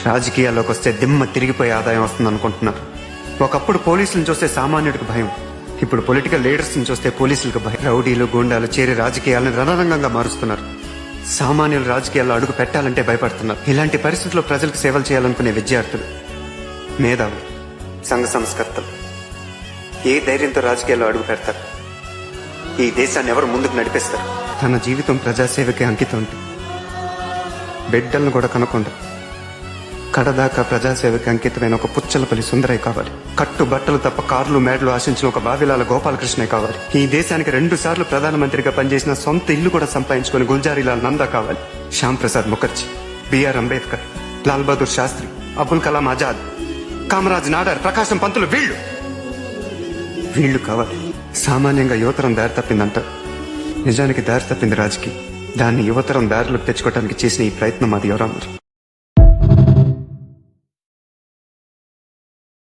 రాజకీయాల్లోకి వస్తే దిమ్మ తిరిగిపోయే ఆదాయం వస్తుంది అనుకుంటున్నారు. ఒకప్పుడు పోలీసులను చూస్తే సామాన్యుడికి భయం, ఇప్పుడు పొలిటికల్ లీడర్స్ ని చూస్తే పోలీసులకు భయం. రౌడీలు గూండాలు చేరి రాజకీయాలను రణరంగంగా మారుస్తున్నారు. సామాన్యులు రాజకీయాల్లో అడుగు పెట్టాలంటే భయపడుతున్నారు. ఇలాంటి పరిస్థితుల్లో ప్రజలకు సేవలు చేయాలనుకునే విద్యార్థులు, మేధావులు, సంఘ సంస్కర్తలు ఏ ధైర్యంతో రాజకీయాల్లో అడుగు పెడతారు? ఈ దేశాన్ని ఎవరు ముందుకు నడిపిస్తారు? తన జీవితం ప్రజాసేవకే అంకితం. బిడ్డలను కూడా కనకుండా కడదాకా ప్రజాసేవకి అంకితమైన ఒక పుచ్చలపల్లి సుందరయ్య కావాలి. కట్టు బట్టలు తప్ప కార్లు మేడలు ఆశించిన ఒక బావిలాల గోపాలకృష్ణయ్య కావాలి. ఈ దేశానికి 2 సార్లు ప్రధానమంత్రిగా పనిచేసిన సొంత ఇల్లు కూడా సంపాదించుకుని గుల్జారీలాల్ నందా కావాలి. శ్యామ్ ప్రసాద్ ముఖర్జీ, బిఆర్ అంబేద్కర్, లాల్ బహదూర్ శాస్త్రి, అబుల్ కలాం ఆజాద్, కామరాజ్ నాడార్, ప్రకాశం పంతులు వీళ్ళు కావాలి. సామాన్యంగా యువతరం దారి తప్పిందంటారు. నిజానికి దారి తప్పింది రాజకీయం. దాన్ని యువతరం దారిలోకి తెచ్చుకోవడానికి చేసిన ఈ ప్రయత్నం అది ఎవరన్నారు?